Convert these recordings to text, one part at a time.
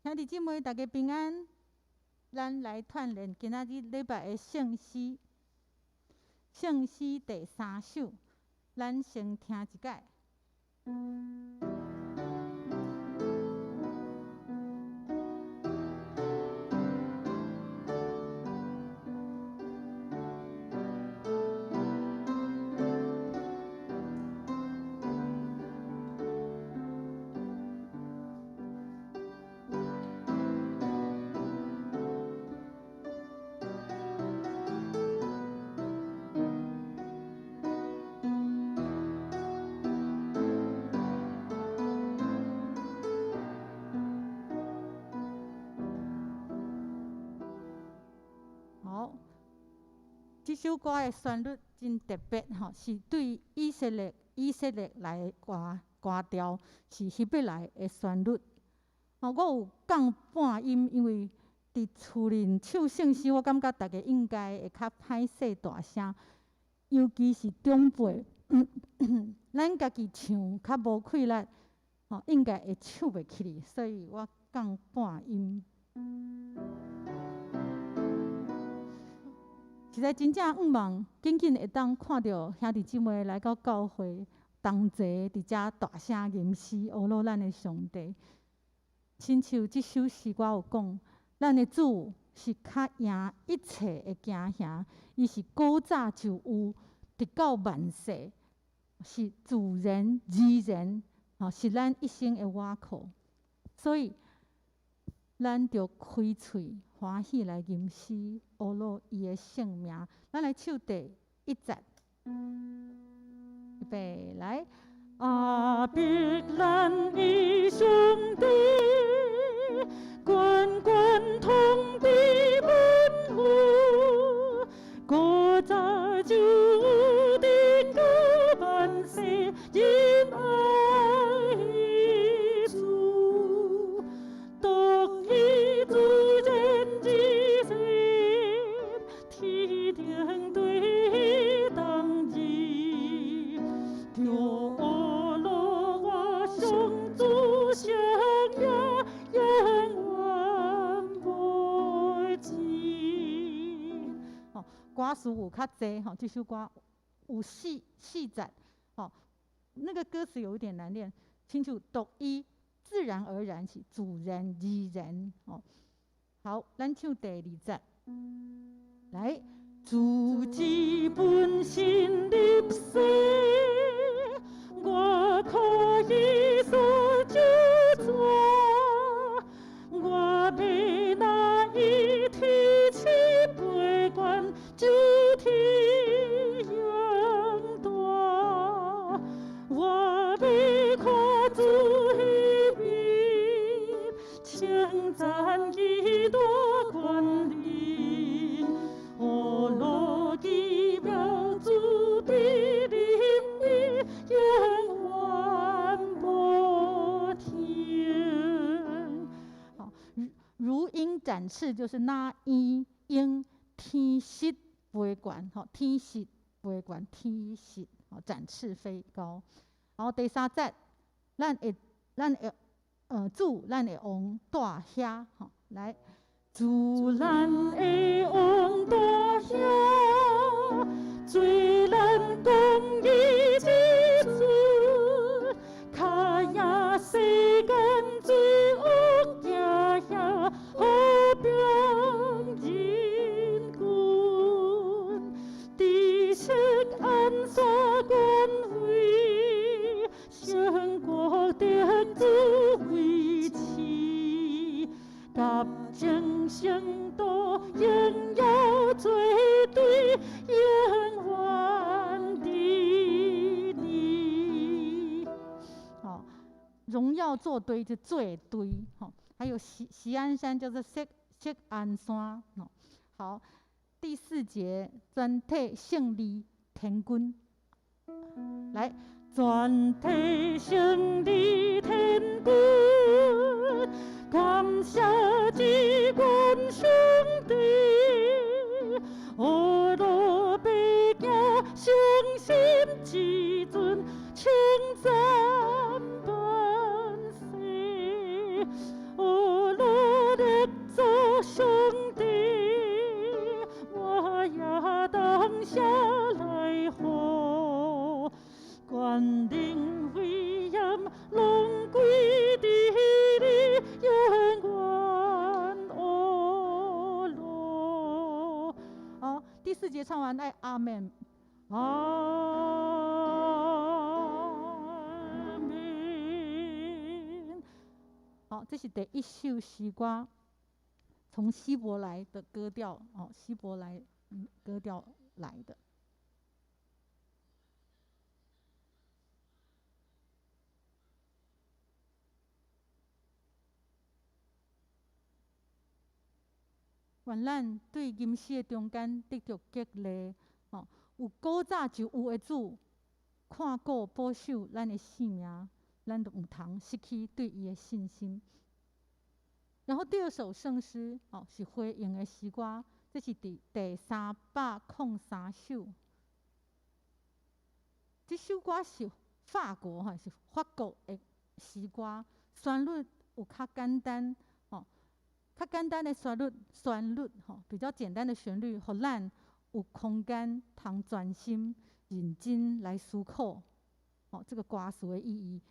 兄弟姊妹，大家平安。咱来串联今仔日礼拜的圣诗，圣诗第3首，咱先听一解。这首歌的旋律真特别吼，是对以色列来的歌调，是希伯来的旋律。我有降半音，因为伫厝里唱圣诗，我感觉大家应该会较歹势大声，尤其是长辈，咱家己唱较无气力，应该会唱袂起哩，所以我降半音。实在真正毋望，紧紧会当看到兄弟姊妹来到教会，同齐伫遮大声吟诗，学罗咱的上帝。亲像即首诗歌有讲，咱的主是较赢一切的惊吓，伊是古早就有，直到万世，是自然而然，是咱一生的倚靠。所以，咱着开喙欢喜来吟诗，学罗伊的圣名。咱来唱第1节，预备来。阿别咱的上帝，滚滚统的门户，古早就有的个万世因爱主，独一主人之心，天定对当日，就相呀永远不尽。歌词有较济，这首歌有4节，那个歌词有一点难念，清楚独一，自然而然是自然而然。好，咱唱第2节，来，自己本心立誓，我可以所救助，我被那一提起杯冠，主题拥夺，我被靠主一柄，称赞一多冠领，我落地表主的灵力，永远不停。如鹰展翅，就是那鹰天息飞冠，天息飞冠，天息展翅飞高。然后第3节，咱会主，咱的王大遐，来，主咱的王大遐，最咱公义之主，卡呀世间最恶行遐，好表人君，地色安沙官位，相国的主维持，甲正相道，应有最对，永远的你。荣耀作堆就最堆，还有锡安山叫做锡安山。好，第4节，全体胜利天君，来，全体胜利天君，感谢至高上帝，我若被叫伤心至尊，称赞万世，我若下来好，关灵威严拢归伫你永远哦罗。好，第4节唱完，爱阿门，阿门。好，这是第1首诗歌，从希伯来的歌调哦，希伯来歌调来的。愿咱对吟诗的中间得到激励，哦，有古早就有的主，看顾保守咱的性命，咱就唔通失去对伊的信心。然后第2首圣诗，哦，是回应的诗歌，这是第303首。这首歌是法国哈，是法国的诗歌，旋律有较简单。较简单的旋律吼，比较简单的旋律，互咱有空间通专心认真来思考，这个歌词的意义。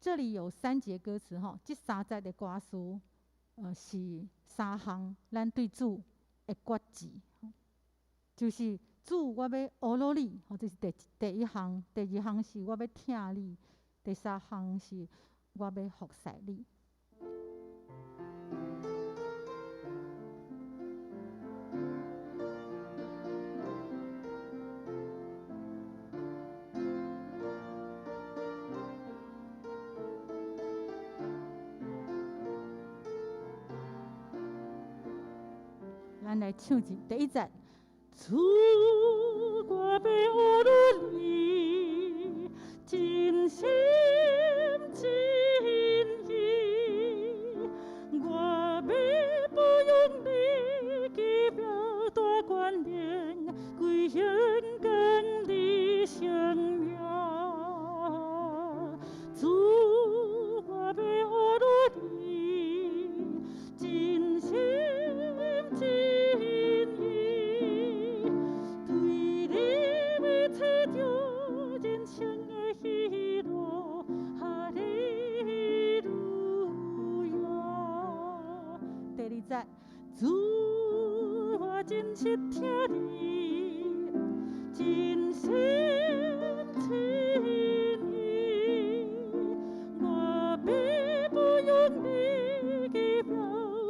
这里有3节歌词吼，这3节的歌词，是3项咱对主的决志，就是主，我要学罗你，这是第1项；第2项是我要听你；第3项是我要服侍你。咱来唱第1节。主，我要学罗你，真心真意，我要不用你给表达观念，归献跟你生命。主，我要学罗你，真心真意，对你要找着人生的喜乐，哈利路亚。第2节，主，我真实听你，真心真意，我必不用你给表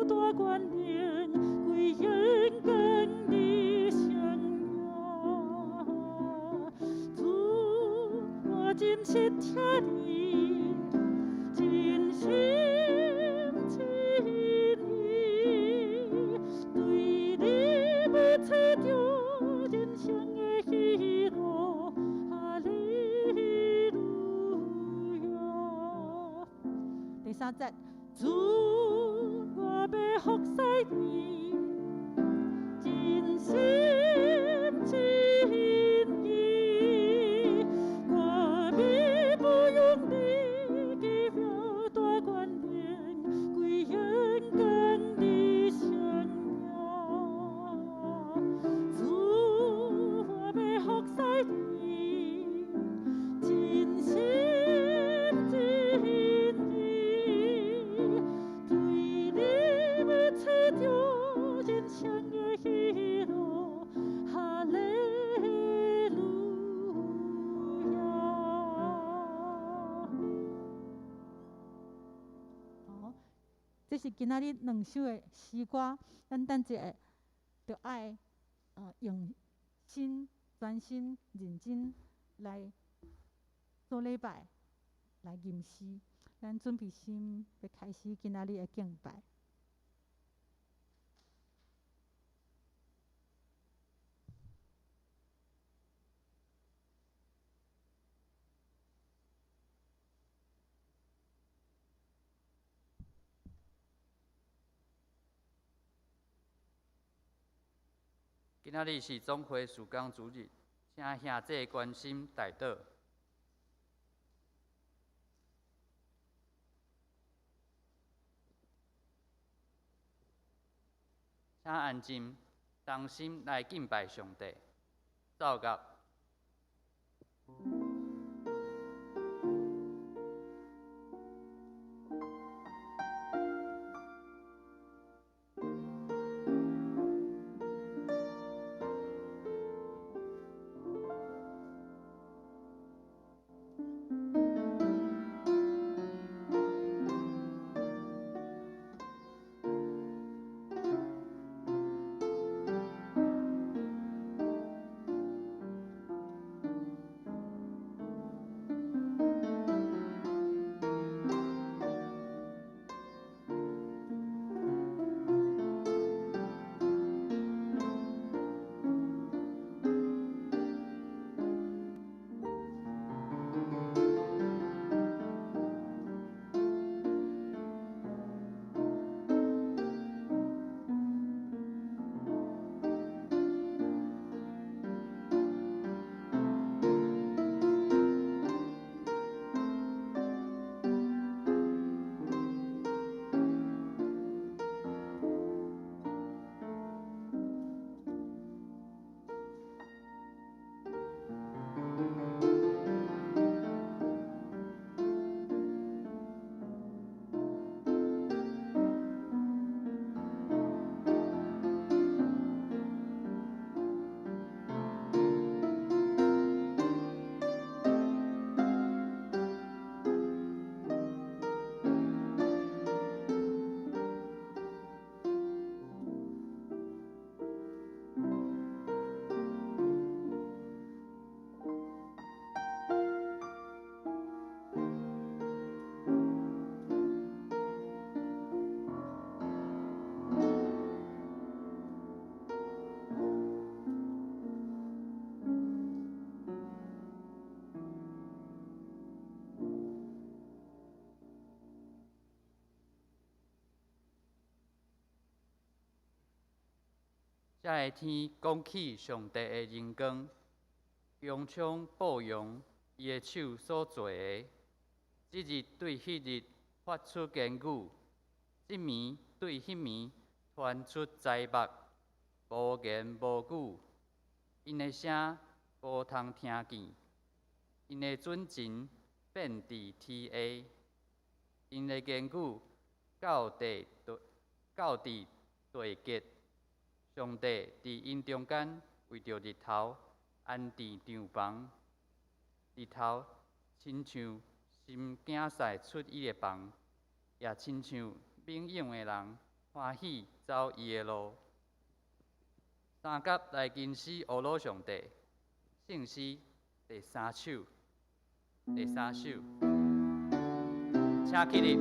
达观念，归献跟你相约。主，我真实听你，真心真意，对你要找着人生的喜乐，哈利路亚。第3节，主，我要服侍你，真心真意，我必不用你给表达观念，归献跟你相约。主，我要服侍你，真心真意，对你要找着人生的喜乐，哈利路亚。好，这是今仔日2首的诗歌，咱等者就爱用心、专心、认真来做礼拜，来吟诗。咱准备心，要开始今仔日的敬拜。今仔日是总会事工主日，请兄弟关心代祷。请安静，同心来敬拜上帝。奏乐。才会天讲起上帝的荣光，扬昌报扬伊的手所做的。即日对迄日发出言语，即暝对迄暝传出财目，无言无语。因的声无通听见，因的准情遍伫天下。因的言语到伫地极。上帝伫因中间为着日头安置帐篷，日头亲像心惊驶出伊的房，也亲像冥勇的人欢喜走伊的路。三甲来敬诗乌鲁上帝，圣诗第三首，请起立。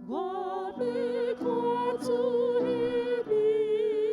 我要看主的面。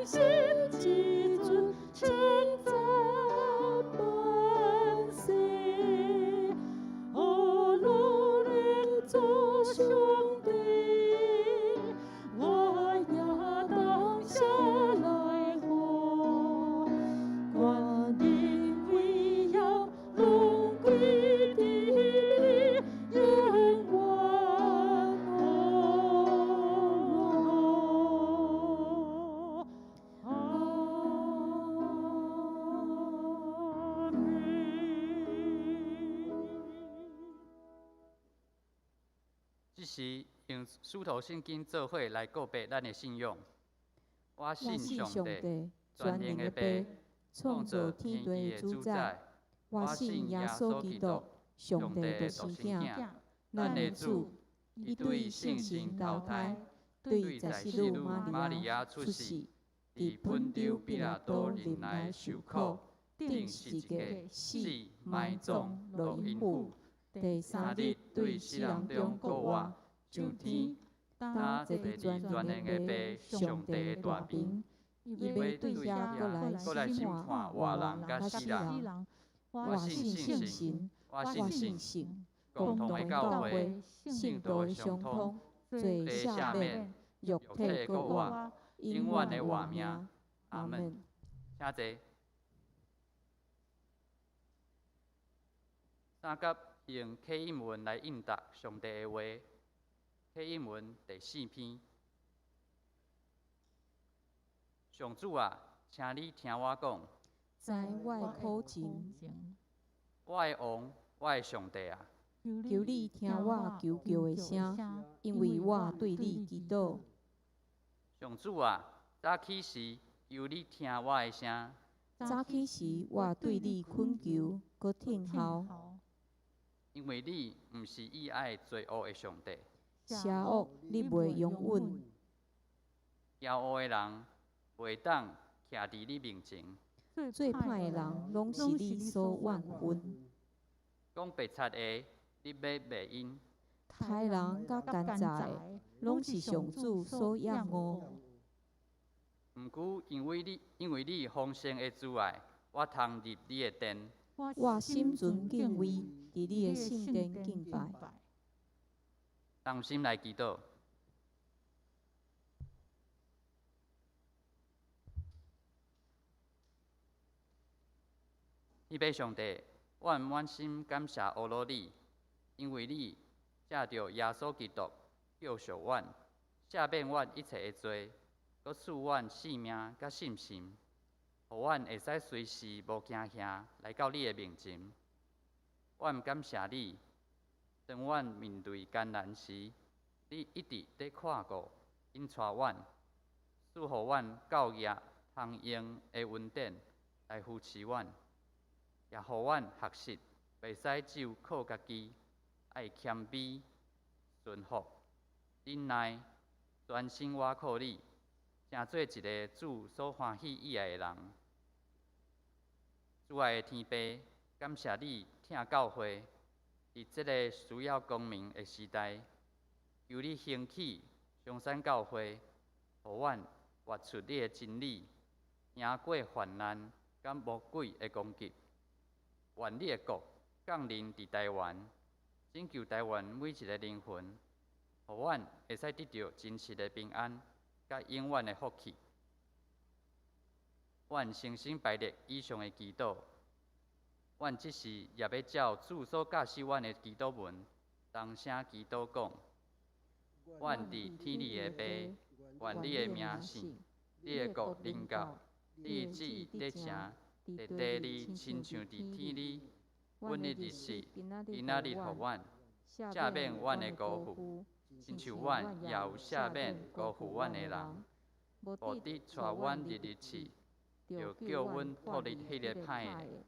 心之尊，称赞万岁。哦，路人做兄弟，我也当下来活。冠冕威耀，荣归地，愿万哦。阿门。即是用书头圣经做伙来告白咱的信仰。我信上帝，全能的爸，创造天地的主宰。我信耶稣基督，上帝的独生囝，咱的主，伊对圣神投胎，对在世女玛利亚出世，伫本丢比拉多忍耐受苦，定十字架死，埋葬落阴府，第三日对死人中复活，上天。他坐伫全能的爸，上帝的大名，伊要对遐过来审判活人甲死人。我信圣神，我信神，共同的教会，圣道的相通，罪赦免，肉体国活，永远的活命。阿门。请坐。三甲用启应文来应答上帝的话。启应文第4篇。上主啊，请你听我讲，在我的苦情，我的王，我的上帝啊，求你听我求救的声，因为我对你祈祷。上主啊，早起时求你听我的声，早起时我对你恳求，搁听候。因为你毋是喜爱罪恶的上帝，邪恶你袂容允，骄傲的人袂当徛伫你面前，最歹的人拢是你所怨恨。讲白贼的，你要袂因；歹人甲奸诈的，拢是上主所厌恶。毋过因为你丰盛的慈爱，我通入你的殿。我心存敬畏，伫你的圣殿敬拜。同心来祈祷。伊爸上帝，我满心感谢阿罗你，因为你借着耶稣基督救赎阮，赦免阮一切的罪，搁赐阮性命甲信心，互阮会使随时无惊吓来到你的面前。阮感谢你，当阮面对艰难时，你一直在看顾、引带阮，赐互阮教业通用的恩典来扶持阮。也互阮学习，袂使只有靠家己，爱谦卑、顺服、忍耐，专心倚靠你，成做一个主所欢喜喜爱的人。主爱的天父，感谢你听教会，伫这个需要光明的时代，求你兴起上山教会，互阮活出你的真理，赢过患难甲魔鬼的攻击。愿你的国降临伫台湾，拯救台湾每一个灵魂，互阮会使得到真实的平安，甲永远的福气。阮诚心拜列以上的祈祷，阮即时也要照主所教示阮的祈祷文，同声祈祷讲：阮伫天理的爸，愿你的名圣，你的国临到，你的旨意得成。伫地里，亲像伫天里。阮的日时，今仔日互阮赦免阮的辜负，亲像阮也有赦免辜负阮的人。无得带阮入日市，就叫阮脱离迄个歹的。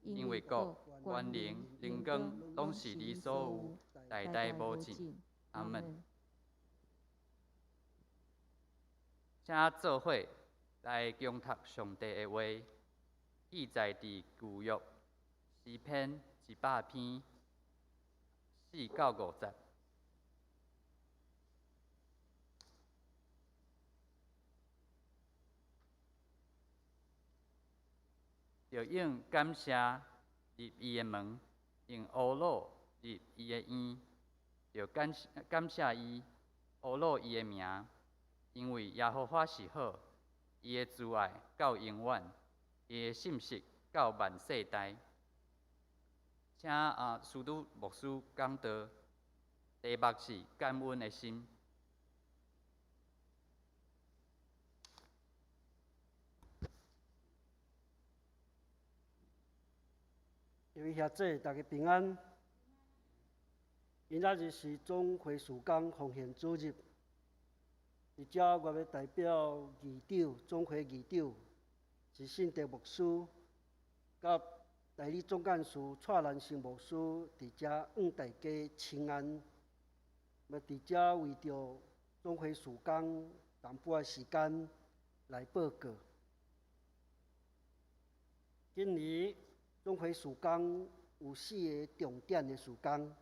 因为国、权能、荣光，拢是你所有，代代无尽。阿门。请做伙来恭读上帝的话。记载伫旧约诗篇100篇4到50。就用感谢入伊的门，用乌鲁入伊的院，就感谢伊，乌鲁伊的名，因为耶和华是好，伊的慈爱到永远，伊的信实到万世代。请司徒牧师讲道，题目是感恩的心。各位兄弟，大家平安。今仔日是总会事工奉献主日，伫遮我要代表议长、总会议长是信德牧师，甲代理总干事蔡兰成牧师伫遮向大家请安。要伫遮为着总会事工淡薄仔时间来报告。今年总会事工有4个重点的事工。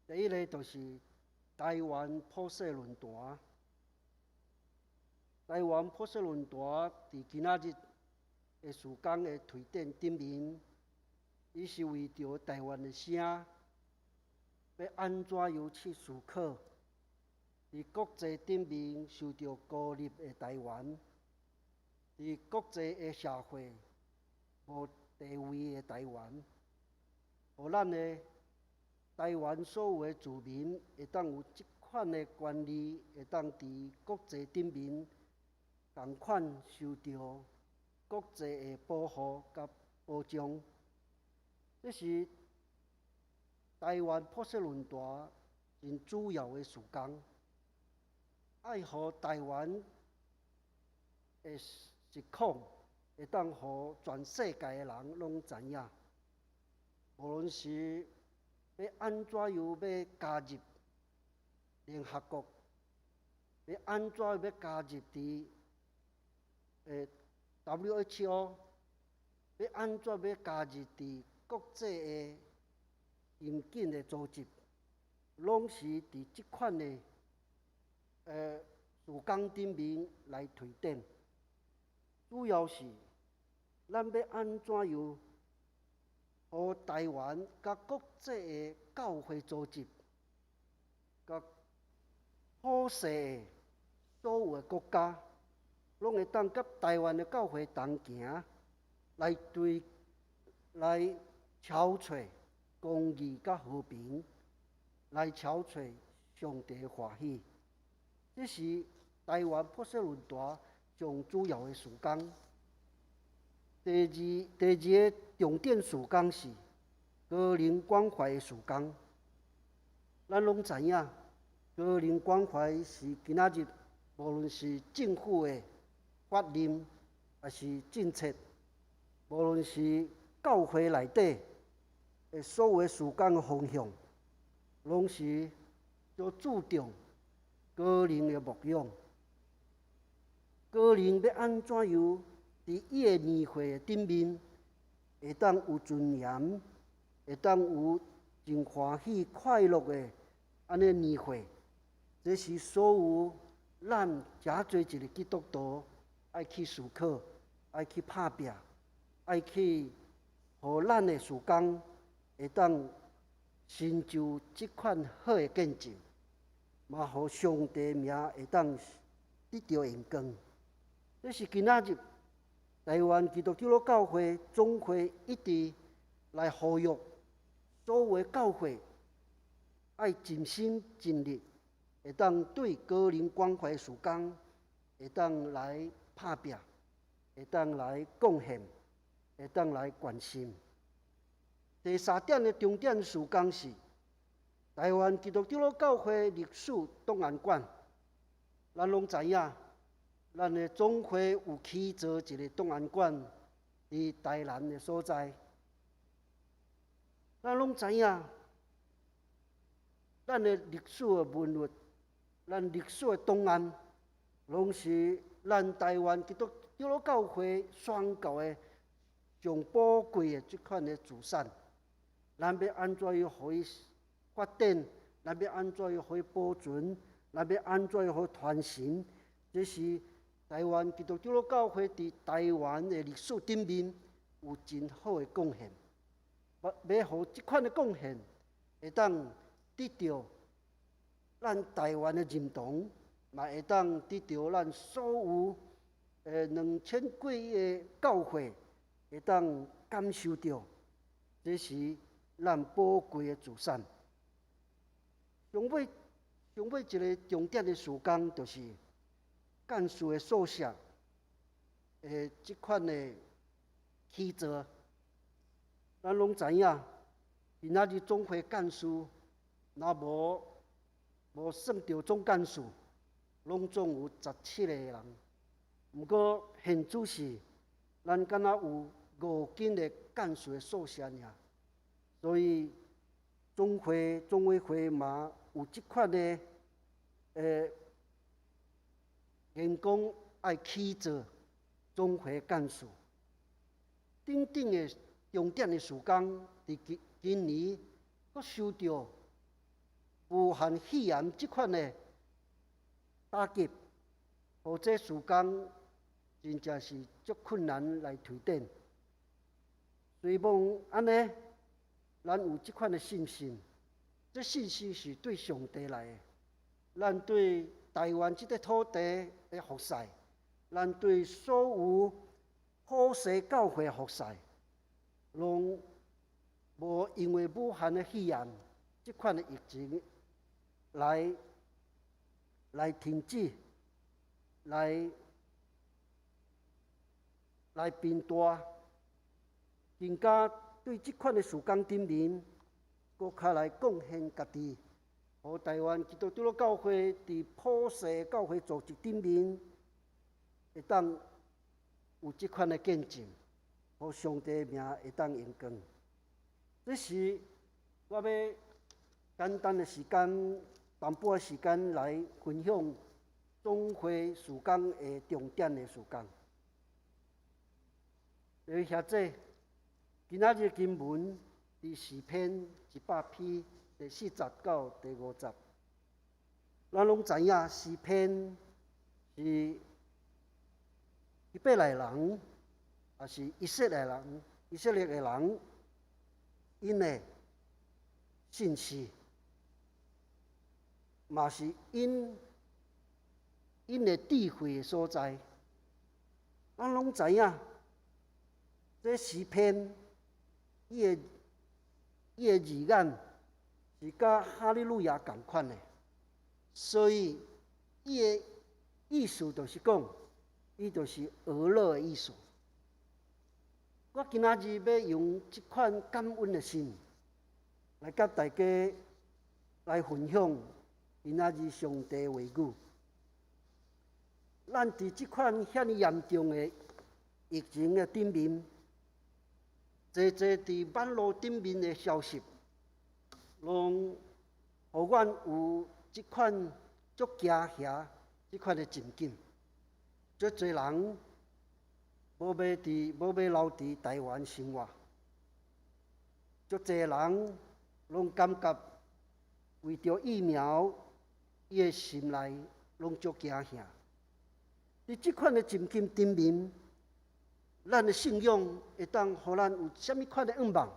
第一个就是台湾普世论坛。台湾普世论坛伫今仔日的事工的推展顶面，伊是为着台湾的声，要安怎样去思考，伫国际顶面受到孤立的台湾，伫国际的社会无地位的台湾，互咱的台湾所有的居民会当有即款的权利，会当伫国际顶面同款受到国际的保护甲保障。这是台湾普世论坛真主要的事工，爱互台湾的实况会当互全世界的人拢知影，无论是要安怎样要加入联合国，要安怎样要加入伫WHO， 要安怎要加入伫国际的严谨的组织，拢是伫即款的事工顶面来推展。主要是咱要安怎样，互台湾甲国际的教会组织，甲普世的所有的国家，拢会当甲台湾的教会同行，来敲找公义甲和平，来敲找上帝的欢喜。这是台湾普世论坛上主要的事工。第二个重点事工是高龄关怀的事工。咱拢知影，高龄关怀是今仔日无论是政府的法令，还是政策，无论是教会内底的所有的事工的方向，拢是要注重高龄的牧养。高龄要安怎样伫伊的年岁顶面，会当有尊严，会当有真欢喜快乐的安尼年岁，这是所有咱诚侪一个基督徒爱去思考、爱去拍拼、爱去互咱的事工会当成就即款好的见证，嘛互上帝名会当得到荣光。这是今仔日台湾基督教教会总会一直来呼吁所有的教会，爱尽心尽力，会当对高龄关怀事工会当来拍拼，会当来贡献，会当来关心。第三点的重点事工是台湾基督教教会历史档案馆。咱拢知影，咱的总会有起造一个档案馆伫台南的所在。咱拢知影，咱的历史的文物，咱历史的档案，拢是咱台湾基督教教会宣告的上宝贵的即款的资产。咱要安怎样互伊发展？咱要安怎样互伊保存？咱要安怎样互伊传承？这是台湾基督教教会伫台湾的历史顶面有真好的贡献，要互即款的贡献会当得到咱台湾的认同，嘛会当得到咱所有2000几个教会会当感受到，这是咱宝贵的资产。上尾一个重点的事工，就是干事的宿舍，即款的起造，咱拢知影，今仔日总会干事，若无算到总干事，拢总有17个人。毋过现主是，咱敢若有5间的干事的宿舍尔，所以总委会嘛有即款的员工爱起造总会干事。等等的重点的事工，伫今年阁受到武汉肺炎即款的打击，互这事工真正是足困难来推展。希望安尼，咱有即款的信心，这信心是对上帝来的。咱对台湾这块土地的服侍，咱对所有普世教会的服侍，拢无因为武汉的肺炎这款的疫情来停止，来变大，更加对这款的事工顶面，搁较来贡献家己，互台湾基督徒教会伫普世教会组织顶面，会当有这款的见证，互上帝名会当荣光。这是我要简单的时间，淡薄的时间来分享总会事工的重点的事工。各位兄弟，今仔日经文伫诗篇100篇第40到第50。咱拢知影诗篇是希伯来人，也是以色列的人，因的信息，嘛是因的智慧的所在。咱拢知影。这诗篇，伊的字眼是甲哈利路亚同款的，所以伊的意思就是讲，伊就是俄勒的意思。我今仔日要用这款感恩的心，来甲大家来分享今仔日上帝的话语。咱伫这款遐尼严重的疫情的顶面，侪伫网络顶面的消息，拢互阮有即款足惊吓、即款的情景。足侪人无要留伫台湾生活，足侪人拢感觉为着疫苗，伊的心内拢足惊吓。伫即款的情景顶面，咱的信仰会当互咱有啥物款的愿望？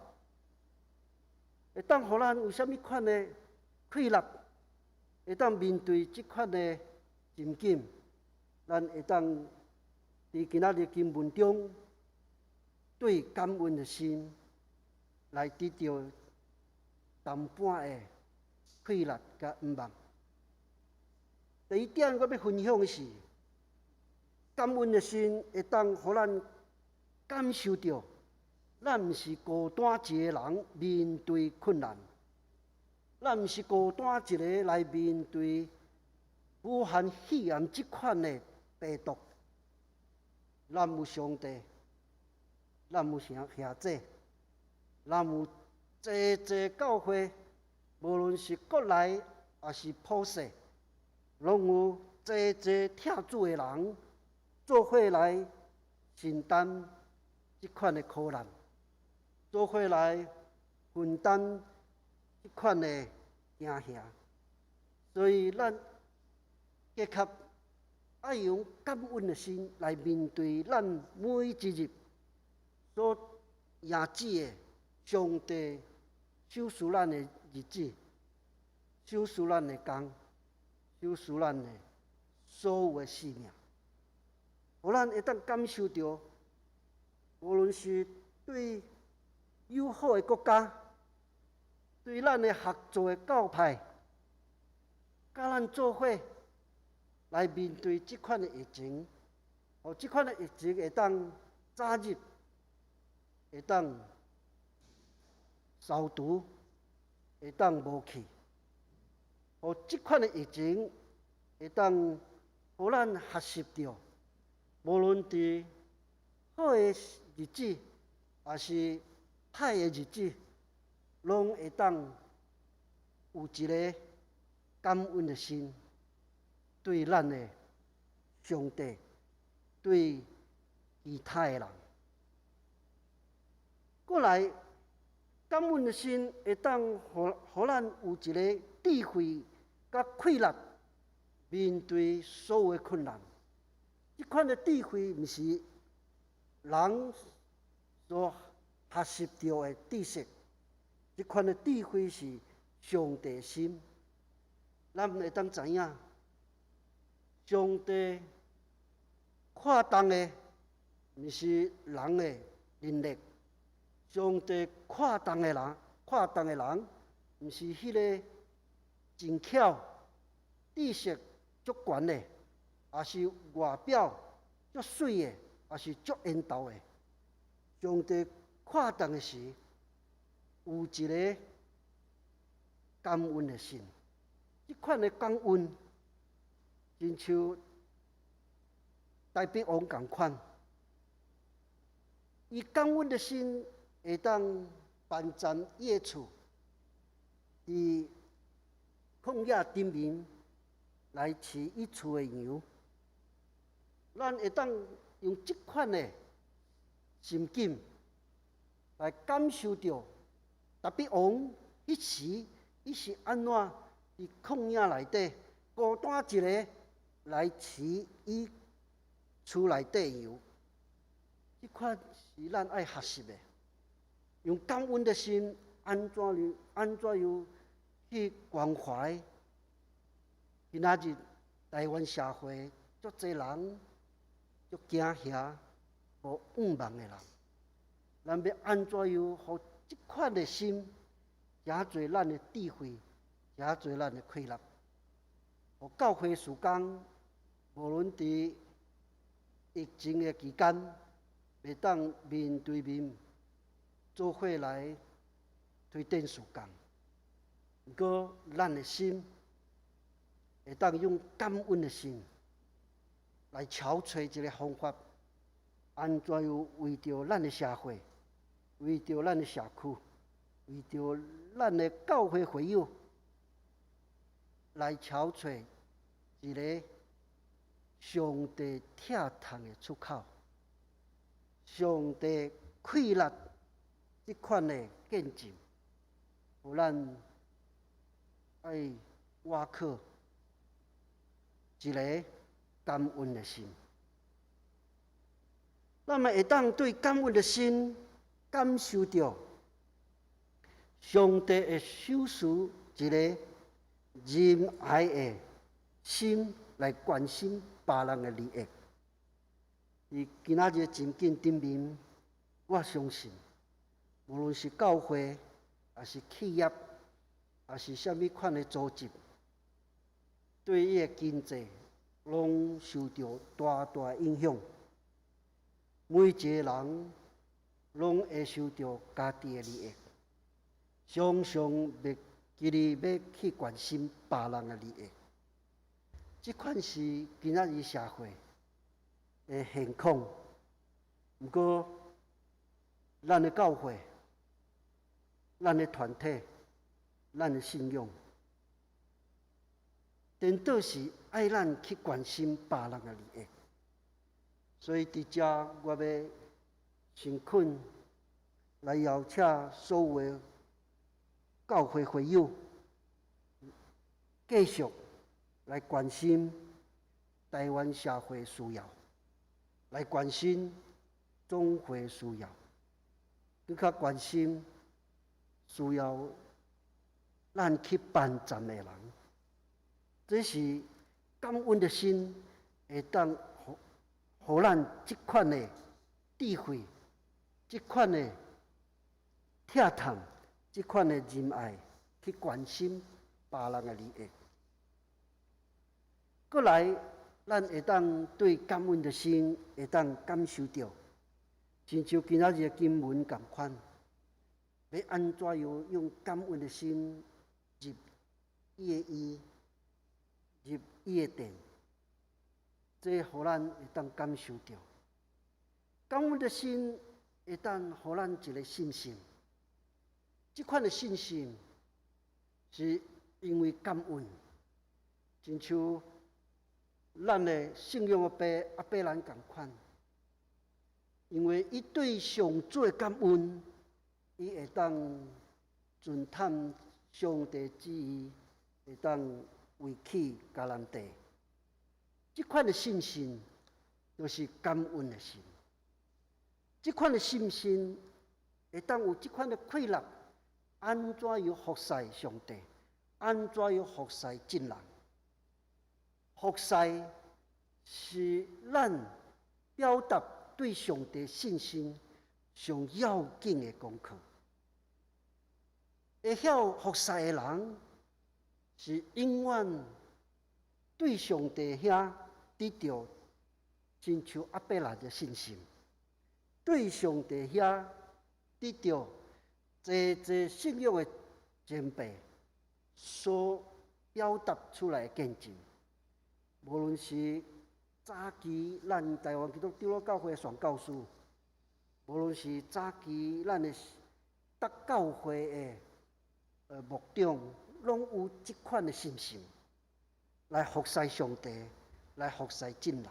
会当互咱有啥物款的快乐？会当面对即款的情景，咱会当伫今仔日经文中，对感恩的心来得到淡薄的快乐甲愿望。第一点，我要分享的是，感恩的心会当互咱感受到，咱毋是孤单一个人面对困难，咱毋是孤单一个来面对武汉肺炎即款的病毒。咱有上帝，咱有兄弟，咱有济教会，无论是国内还是普世，拢有济疼主的人做伙来承担这款的苦难，做伙来分担这款的惊吓。所以咱结合爱用感恩的心来面对咱每一日所亚子的上帝收拾咱的日子，收拾咱的工，收拾咱的所有的性命，互咱会当感受到，无论是对友好的国家，对咱的合作的教派，甲咱做伙来面对即款的疫情，互即款的疫情会当早日会当消除，会当无去，互即款的疫情会当互咱学习到，无论伫好的日子，还是歹的日子，拢会当有一个感恩的心，对咱的上帝，对其他的人。过来，感恩的心会当互咱有一个智慧甲气力，面对所有的困难。即款的智慧，毋是人所学习到的知识，即款的智慧是上帝的心。咱会当知影，上帝看重的毋是人的能力，上帝看重的人，毋是迄个真巧、知识足悬的，也是外表足水的，也是足缘投的。上帝看重的是有一个感恩的心。即款的感恩，亲像大鼻王共款，伊感恩的心会当办占伊的厝，伫旷野顶面来饲伊厝的羊。咱会当用即款的心境来感受到大鼻王迄时伊是安怎伫旷野内底孤单一个来饲伊厝内底羊。即款是咱爱学习的，用感恩的心，安怎样去关怀今仔日台湾社会足侪人足惊吓无盼望的人，咱要安怎样互即款的心，加侪咱的智慧，加侪咱的气力，互教会事工，无论伫疫情的期间，会当面对面做伙来推展事工。不过，咱的心会当用感恩的心来找找一个方法，安怎样为着咱的社会，为着咱的社区，为着咱的教会会友，来找找一个上帝疼痛的出口，上帝气力即款的见证，互咱爱挖靠一个感恩的心。咱们会当对感恩的心感受到上帝会收拾一个仁爱的心来关心别人的利益。伫今仔日情景顶面，我相信，无论是教会，还是企业，还是啥物款的组织，对伊的经济拢受到大大影响。每一个人拢会受到家己的利益，常常要极力要去关心别人的利益。这款是今仔日社会的现况。不过，咱的教会、咱的团体、咱的信仰，颠倒是爱咱去关心别人的利益。所以伫遮，我要诚恳来邀请所有的教会会友，继续来关心台湾社会需要，来关心总会需要。更较关心需要咱去帮助的人。这是感恩的心，会当互咱即款的智慧、即款的疼痛、即款的仁爱去关心别人的利益。过来，咱会当对感恩的心会当感受到，亲像今仔日的经文同款，要安怎样用感恩的心入伊的意，入伊的殿，这互咱会当感受到。感恩的心会当互咱一个信心，这款的信心是因为感恩，亲像咱的信仰的爸阿伯兰同款，因为伊对上主的感恩，伊会当遵探上帝旨意，会当为起迦南地。这款的信心，就是感恩的心。这款的信心，会当有这款的快乐，安怎样服侍上帝？安怎样服侍真人？服侍是咱表达对上帝信心上要紧的功课。会晓服侍的人，是永远对上帝遐得到亲像阿伯兰的信心，对上帝遐得到这信仰的前辈所表达出来的见证。无论是早期咱台湾基督长老教会的宣教师，无论是早期咱的各教会的牧长，拢有这款的信心来服侍上帝，来服侍真人，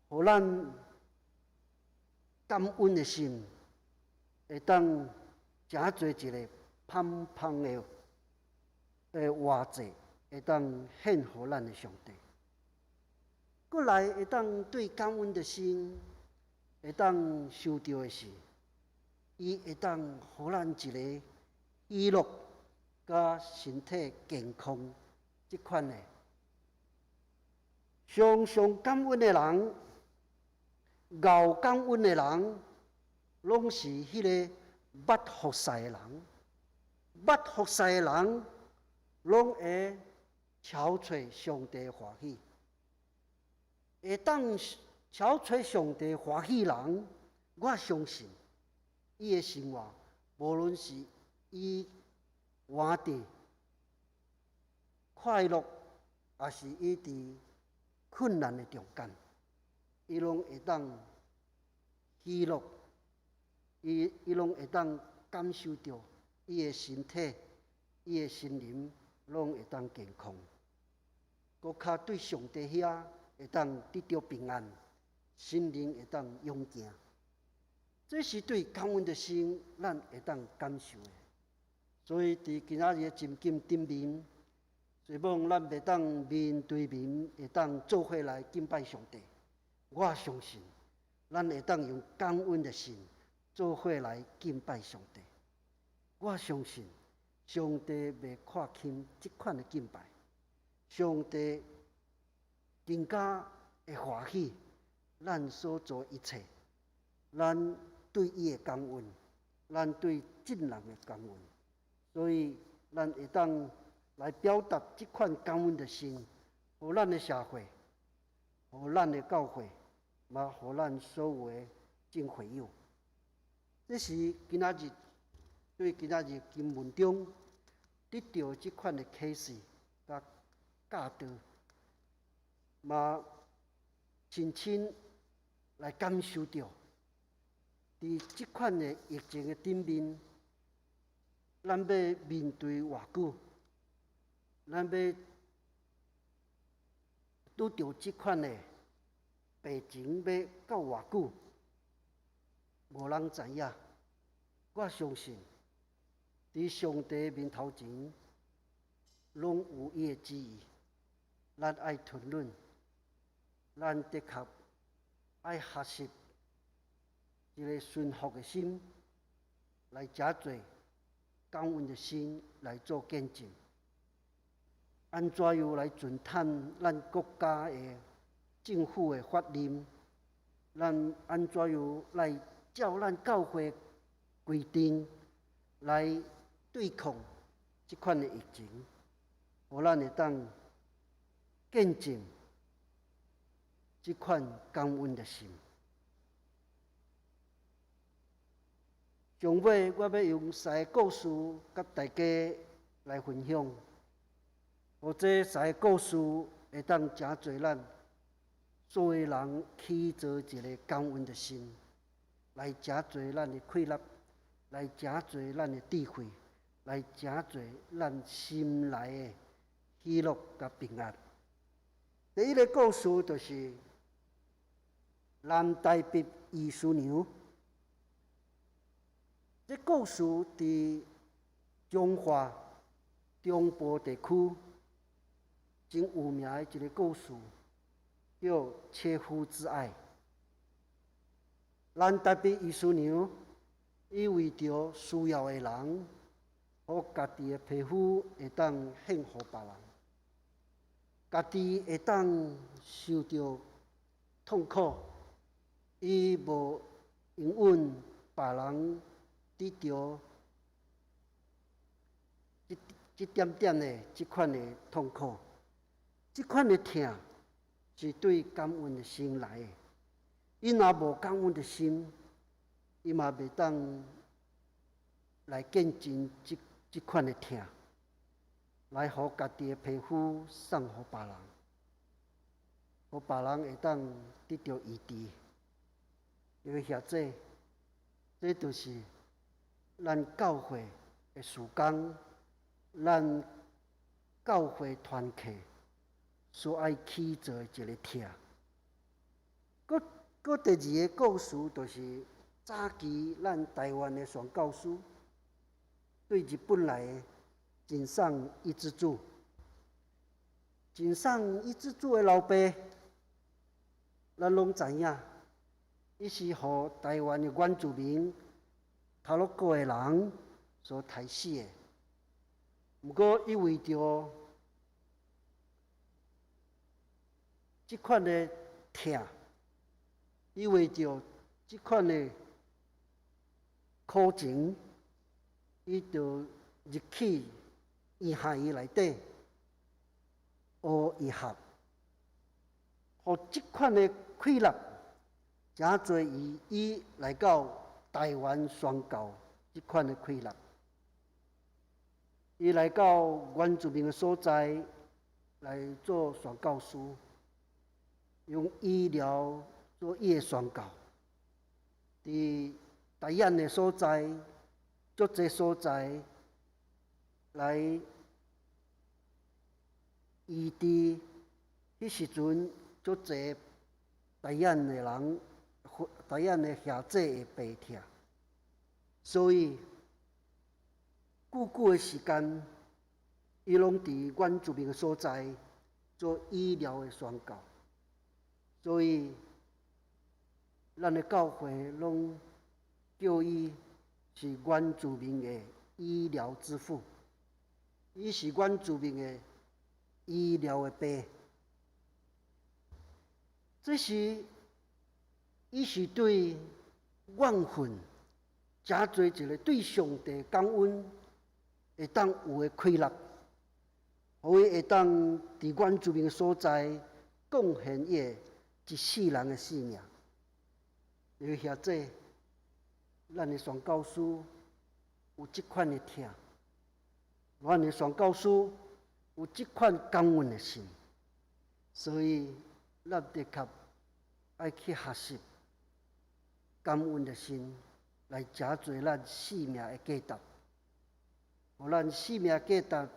互咱感恩的心会当诚做一个芳芳的活祭。会当献互咱的上帝，过来会当对感恩的心，会当受到的是，伊会当互咱一个喜乐，甲身体健康这款的。常感恩的人，熬感恩的人，拢是迄个捌服侍的人，捌服侍的人，拢会超找上帝欢喜，会当超找上帝欢喜人，我相信伊的生活，无论是伊活伫快乐，还是伊伫困难的中间，伊拢会当喜乐，伊拢会当感受到伊的身体、伊的心灵拢会当健康。搁较对上帝遐会当得到平安，心灵会当勇健。这是对感恩的心，咱会当感受的。所以伫今仔日的真经顶面，希望咱袂当面对面，会当做伙来敬拜上帝。我相信，咱会当用感恩的心，做伙来敬拜上帝。我相信，上帝袂看轻这款的敬拜。上帝更加会欢喜咱所做一切，咱对伊的感恩，咱对真人的感恩，所以咱会当来表达这款感恩的心，互咱的社会，互咱的教会，嘛互咱所有的众会友。这是今仔日对今仔日经文中得到这款的启示甲教导，嘛亲身来感受到，伫这款的疫情的顶面，咱要面对偌久，咱要拄到这款的病情要到偌久，无人知影。我相信，伫上帝面头前，拢有伊的旨意。咱爱吞忍，咱的确爱学习一个顺服的心，来真侪感恩的心来做见证。安怎样来遵探咱国家的政府的法令？咱安怎样来照咱教会规定来对抗即款的疫情？互咱会当见证即款感恩的心。上尾，我要用三个故事甲大家来分享，互这三个故事会当真侪咱作为人起做一个感恩的心，来真侪咱的快乐，来真侪咱的智慧，来真侪咱心内的喜乐甲平安。第一个故事就是南台北艺术娘。这故事伫中华中部地区真有名的一个故事，叫《切肤之爱》。南台北艺术娘，伊为着需要的人，互家己的皮肤会当献互别人，家己会当受到痛苦，伊无永远别人得到一点点的这款的痛苦，这款的痛是对感恩的心来的。伊若无感恩的心，伊嘛袂当来见证这款的痛，来互家己的皮肤送互别人，互别人会当得到医治。因为遐这就是咱教会的事工，咱教会团契所爱起做的一个痛。搁第二个故事，就是早期咱台湾的宣教师对日本来的真送一之主，真送一之主的老爸，咱拢知影，伊是互台湾的原住民头路过的人所杀死的。不过，伊为着这款的痛，伊为着这款的苦情，伊就入去医学院内底学医学，互这款的快乐，真侪伊来到台湾宣教这款的快乐。伊来到原住民的所在来做宣教师，用医疗做伊的宣教。伫台湾的所在，足侪所在来医治。迄时阵，足侪台湾的人，台湾的兄弟会病痛，所以久的时间，伊拢伫原住民的所在做医疗的宣教，所以咱的教会拢叫伊是原住民的医疗之父，伊是原住民的医疗的爸。这是伊是对怨恨真侪一个对上帝感恩，会当有的快乐，互伊会当伫原住民的所在贡献伊的一世人的性命。因为遐这咱的宣教师有这款的痛，咱的宣教师有这款感恩的心，所以咱的确爱去学习感恩的心，来真侪咱生命的价值，互咱生命价值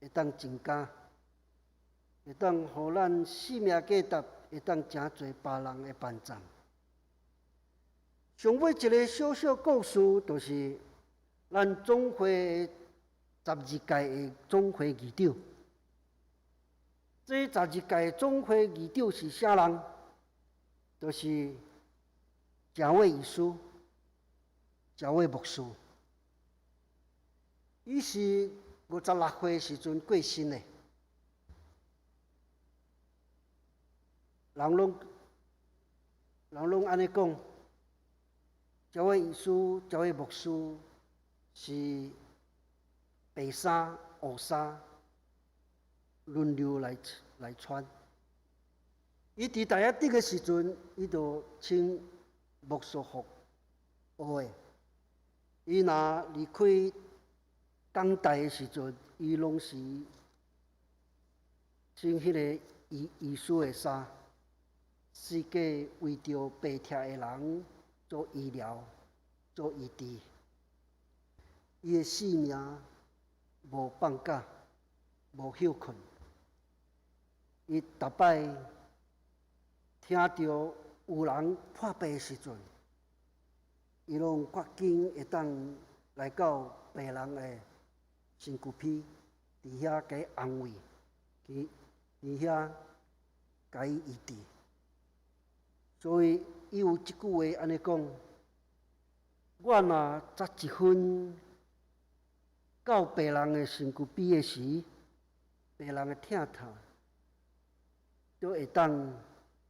会当增加，会当互咱生命价值会当真侪别人的帮助。上尾一个小小故事，就是咱总会12届的总会议长。这12届的总会议长是啥人？就是蒋渭医师。教会牧师。伊是56岁时阵过身的，人拢安尼讲，教会医师、教会牧师是白衫、黑衫轮流来穿。伊伫大学的时阵，伊就穿牧师服学的。伊若离开港大的时阵，伊拢是穿迄个医师的衫，世界为着病痛的人做医疗、做医治。伊的性命无放假，无休困。伊逐摆听到有人破病的时阵，伊拢决定会当来到病人的身躯边，伫遐甲伊安慰，伫遐甲伊医治。所以伊有一句话安尼讲：我若早一分到病人的身躯边的时，病人的疼痛就会当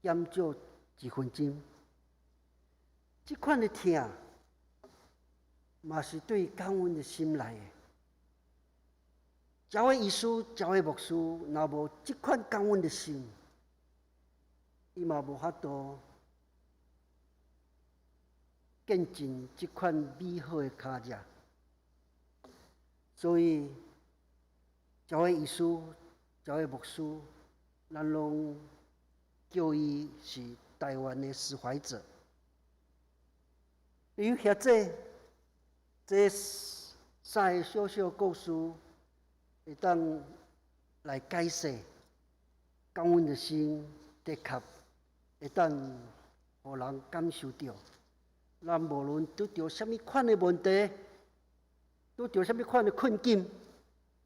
减少1分钟。即款的疼，嘛是对感恩的心来的。教会医师、教会牧师，若无即款感恩的心，伊嘛无法度见证即款美好的脚迹。所以，教会医师、教会牧师，咱拢叫伊是台湾的施怀者。有遐这三个小小故事，会当来解释感恩的心，的确会当互人感受到，咱无论拄着什么款的问题，拄着什么款的困境，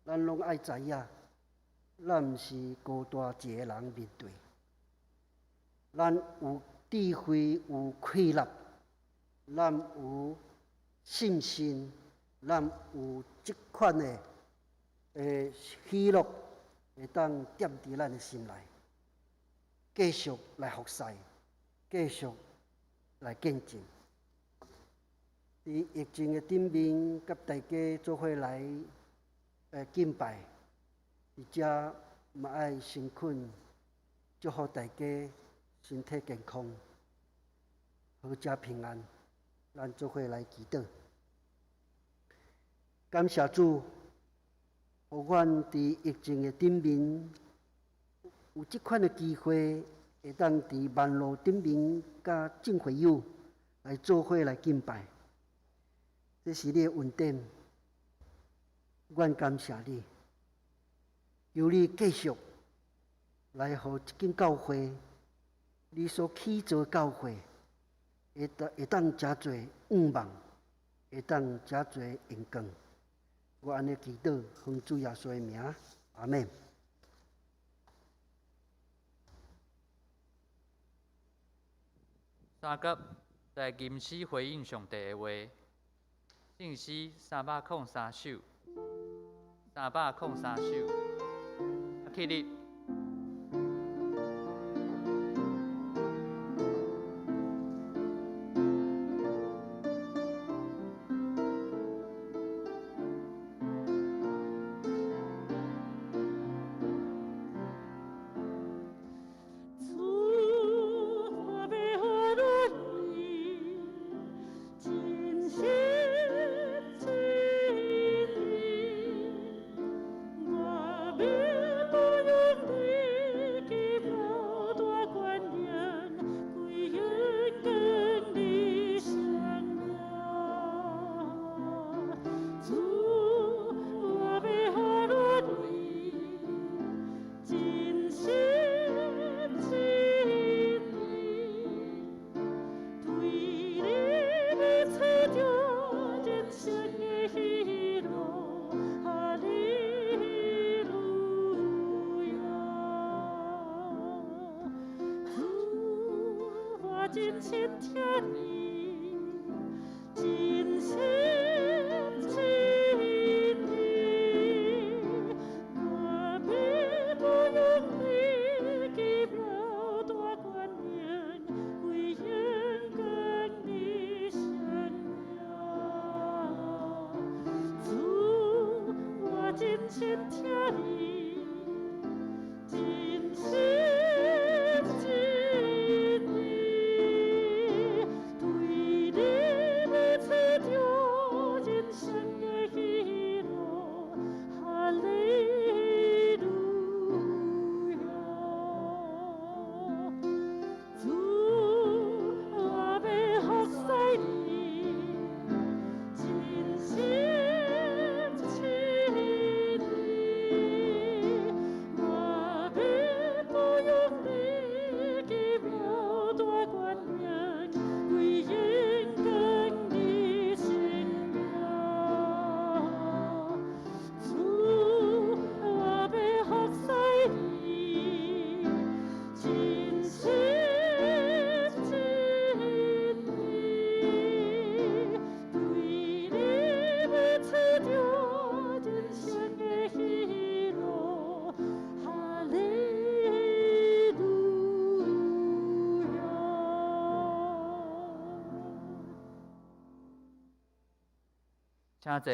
咱拢爱知影，咱毋是孤单一个人面对，咱有智慧，有气力，咱有信心，咱有即款的喜乐，会当踮伫咱的心内，继续来服侍，继续来见证。伫疫情的顶面，甲大家做伙来敬拜，而且嘛爱诚恳祝福大家身体健康，阖家平安。咱做伙来祈祷，感谢主，互阮伫疫情的顶面有即款的机会，会当伫网络顶面甲众会友来做伙来敬拜。这是你的恩典，阮感谢你，求你继续来互即间教会，你所起造的教会，会当真侪愿望，会当真侪荣光。我安尼祈祷，奉主耶稣的名，阿门。三甲在吟诗回应上帝的话，圣诗303首，303首，起立。真心疼你，真心请坐，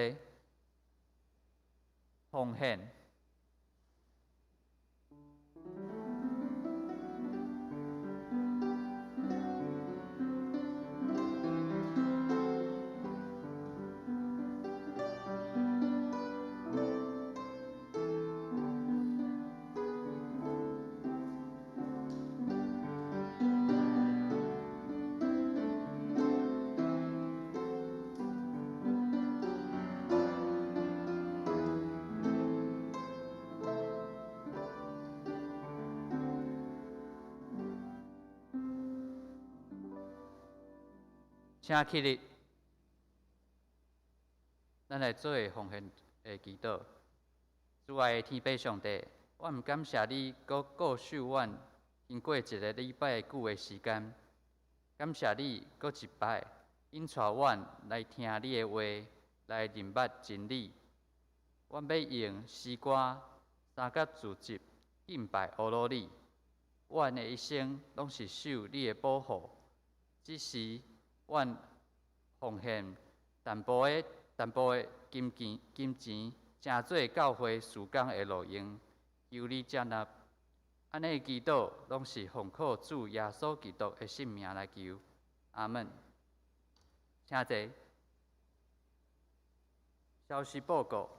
奉献。请起立，咱来做奉献的祈祷。主爱的天父上帝，我毋感谢你，搁顾守阮经过一个礼拜久的时间。感谢你，搁一摆引带阮来听你的话，来认捌真理。阮要用诗歌、三角自集敬拜阿罗你。阮的一生拢是受你的保护，只是阮奉献淡薄的金钱，诚做教会事工的路用，求你接纳。安尼祈祷拢是奉靠主耶稣基督的圣名来求，阿门。请坐。消息报告。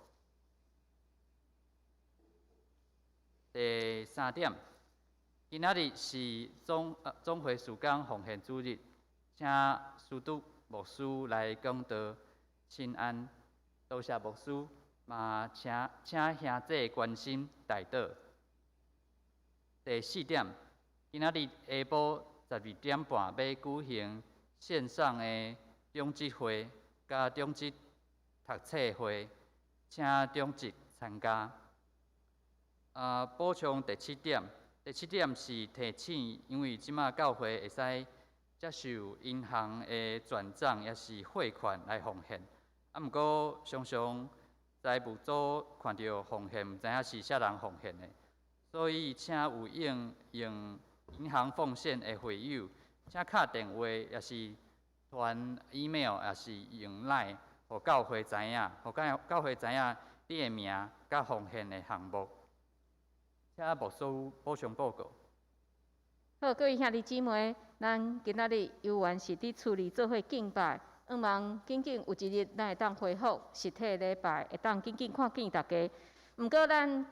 第3点。今仔日是总会事工奉献主日，请司督牧师来讲道请安，多谢牧师，嘛请兄弟关心代祷。第4点，今仔日下晡12点半要举行线上的中职会甲中职读册会，请中职参加。补充第7点。第7点是提醒，因为即马教会会使接受银行的转账，也是汇款来奉献。毋过常常财务组看到奉献，毋知影是啥人奉献的，所以请有用银行奉献的会友，请敲电话，也是传 email， 也是用 line， 互教会知影，互教会知影你的名甲奉献的项目。请牧师补充报告。好，各位兄弟姊妹，咱今仔日游园是伫厝里做伙敬拜，希望紧紧有一日咱会当恢复实体礼拜，会当紧紧看见大家。毋过咱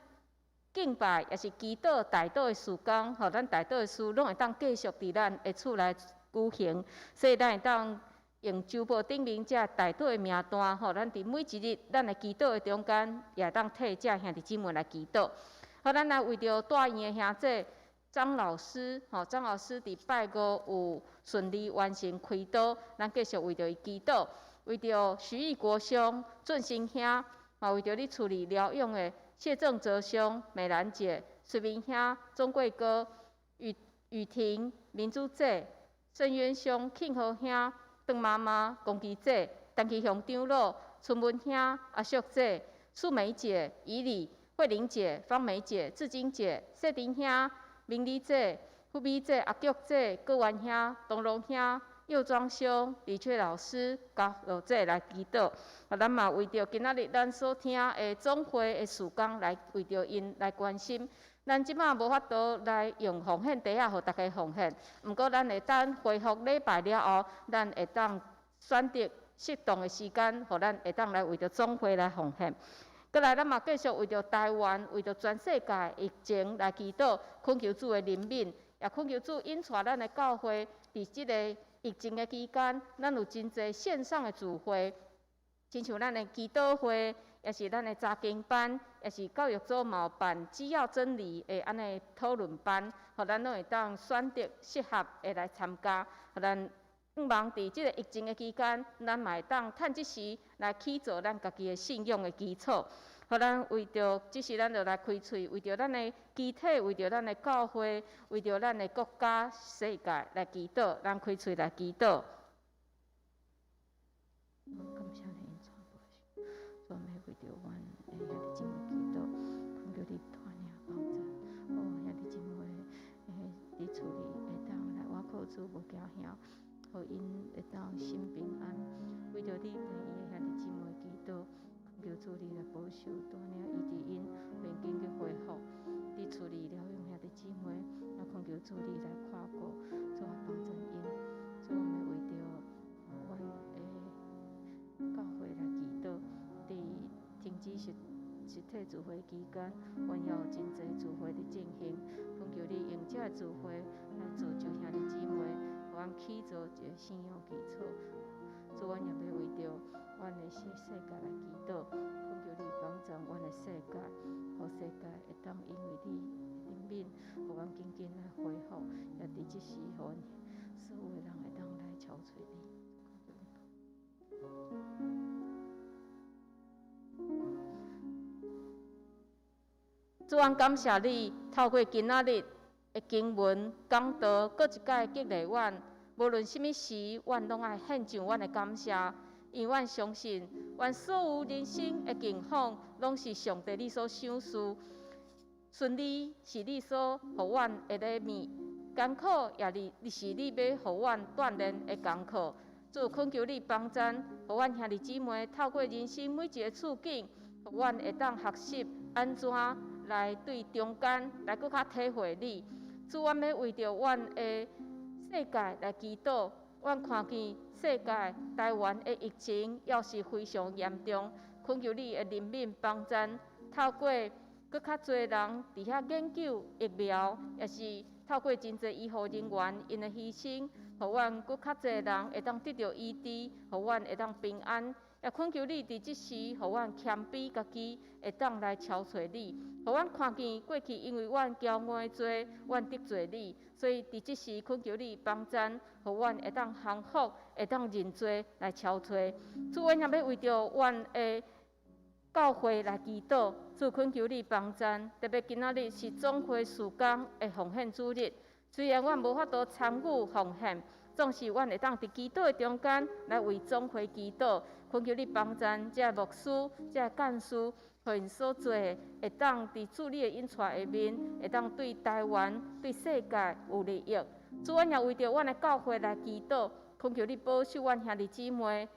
敬拜也是祈祷代祷的事工，吼，咱代祷的事拢会当继续伫咱的厝内举行，所以咱会当用周报顶面这代祷的名单，吼，咱伫每一日咱的祈祷的中间，也会当替这兄弟姊妹来祈祷。好，咱来为着大院的兄弟张老师，张老师伫拜五有顺利完成开刀，咱继续为着伊祈祷。为着徐义国兄、俊兴兄，嘛为着你处理疗养的谢正泽兄、美兰姐、水明兄、钟贵哥、雨婷、民主姐、盛渊兄、庆和兄、邓妈妈、龚基姐、陈其祥长老、春文兄、阿淑姐、素梅姐、怡礼、慧玲姐、方梅姐、志金姐、谢丁兄、明理姐、富美姐、阿菊姐、郭元兄、东龙兄、幼庄兄、李翠老师、高老姐来祈祷。咱嘛为着今仔日咱所听的总会的事工来为着因来关心。咱即马无法度来用奉献袋仔，互大家奉献。毋过咱会当恢复礼拜了后，咱会当选择适当的时间，互咱会当来为着总会来奉献。过来，咱嘛继续为着台湾、为着全世界疫情来祈祷，恳求主的怜悯，也恳求主引带咱的教会，伫即个疫情的期间，咱有真侪线上的聚会，亲像咱的祈祷会。也是咱的查经班，也是教育组嘛有办只要真理的安尼讨论班，互咱拢会当选择适合的来参加。互咱希望伫即个疫情的期间，咱嘛会当趁即时来起造咱家己的信仰的基础。互咱为着即时咱就来开喙，为着咱的机体，为着咱的教会，为着咱的国家世界来祈祷，咱开喙来祈祷。感谢你。我们为着阮兄弟姊妹祈祷，恳求你带领帮助。兄弟姊妹伫厝里会当来我靠主无惊吓，互因会当心平安。为着你病伊的兄弟姊妹祈祷，恳求主你来保守带领伊伫因病紧去恢复。伫厝里疗养兄弟姊妹，也恳求主你来看顾，主啊帮助因。主我们为着阮的教会来祈祷。伫停止实体聚会期间，阮也有真侪聚会伫进行。恳求你用这聚会来造就兄弟姊妹，互阮起造一个信仰基础。主，阮也要为着阮的世界来祈祷，恳求你帮助阮的世界，互世界会当因为你怜悯，互阮紧紧来恢复，也伫即时，互阮所有的人会当来敲找你。主，阮感谢你，透过今仔日的经文讲道，搁一届激励阮，无论什么时，阮拢爱献上阮的感谢，因阮相信，阮所有人生的境况，拢是上帝你所赏赐，顺利是你所互阮的礼物，艰苦也是你要互阮锻炼的功课。主，恳求你帮助，互阮兄弟姊妹透过人生每一个处境，互阮会当学习安怎来对中间来搁较体会你。主，阮要为着阮的世界来祈祷。阮看见世界台湾的疫情要是非常严重，恳求你的怜悯帮助，透过搁较侪人伫遐研究疫苗，也是透过真侪医护人员因的牺牲，互阮搁较侪人会当得到医治，互阮会当平安。也恳求你伫即时，互阮谦卑家己，会当来超找你，互阮看见过去因为阮骄傲罪，阮得罪你，所以伫即时恳求你帮助，互阮会当降服，会当认罪来超找。主，阮也要为着阮的教会来祈祷，主恳求你帮助，特别今仔日是总会事工的奉献主日，虽然阮无法度参与奉献，总是阮会当伫祈祷的中间来为总会祈祷。恳求你帮助这牧师、这干事，互因所做会当伫主你的引带下面，会当对台湾、对世界有利益。主，阮也为着阮的教会来祈祷，恳求你保守阮兄弟姊妹。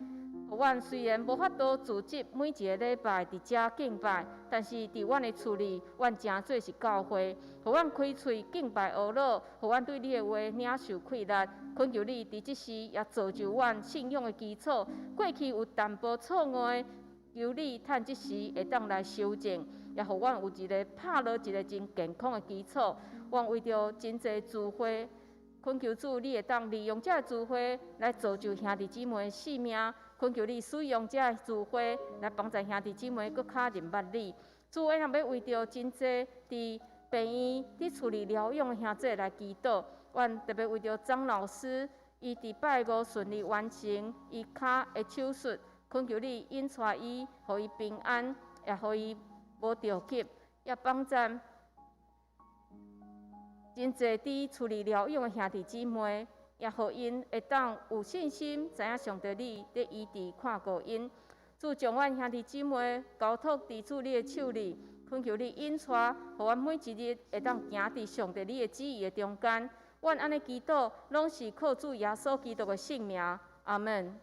互阮虽然无法度组织每一个礼拜伫遮敬拜，但是伫阮的厝里，阮诚做是教会。互阮开喙敬拜学老，互阮对你的话领受气力。恳求你伫即时也造就阮信仰的基础。过去有淡薄错误的，求你趁即时会当来修正，也互阮有一个拍落一个真健康的基础。阮为着真侪聚会，恳求主你会当利用这聚会来造就兄弟姊妹的性命。恳求你使用这聚会来帮助兄弟姊妹搁较认捌你。主，我也要为着真侪伫病院伫厝里疗养的兄弟来祈祷。阮特别为着张老师，伊伫拜五顺利完成伊骹的手术，恳求你引带伊，互伊平安，也互伊无着急，也帮助真侪伫厝里疗养的兄弟姊妹，也互因会当有信心，知影上帝你伫医治看顾因。主将阮兄弟姊妹交托伫主你的手里，恳求你引带，互阮每一日会当行伫上帝你的旨意的中间。阮安尼祈祷，拢是靠主耶稣基督的圣名，阿门。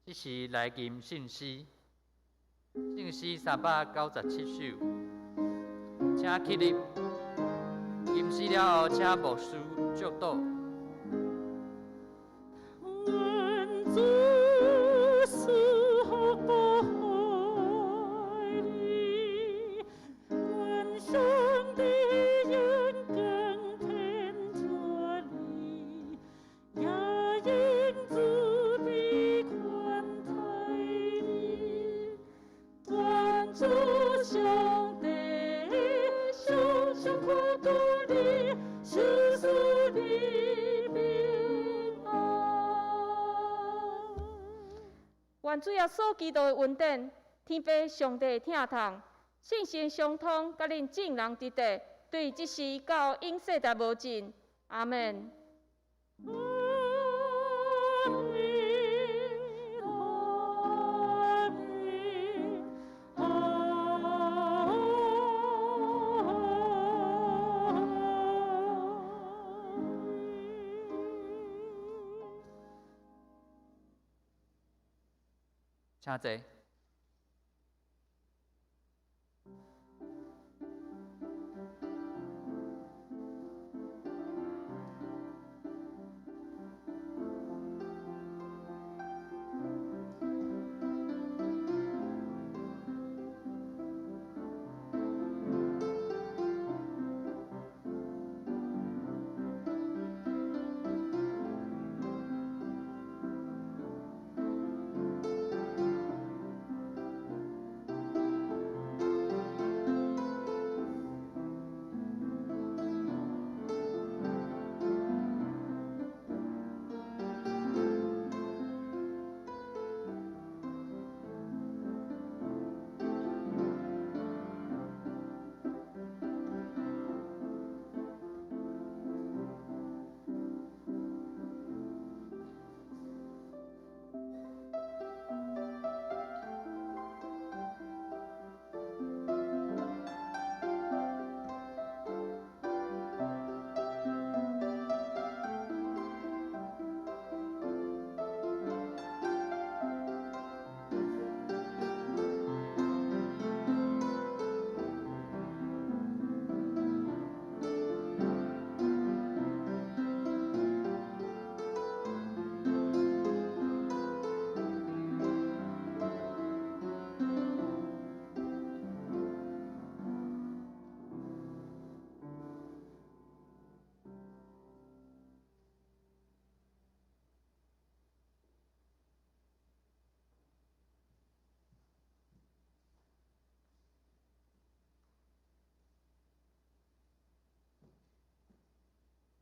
这是来吟信诗，信诗397首，请起立。吟诗了后，请牧师祝祷。愿主赐福保怀你，愿上帝恩更添着你，也因主的宽待你，愿主上帝常常看顾你，赐福你平安。愿主耶稣基督的恩典，天父上帝疼痛，信心相通，甲恁众人伫地，对即时到永世代无尽。阿门。请坐。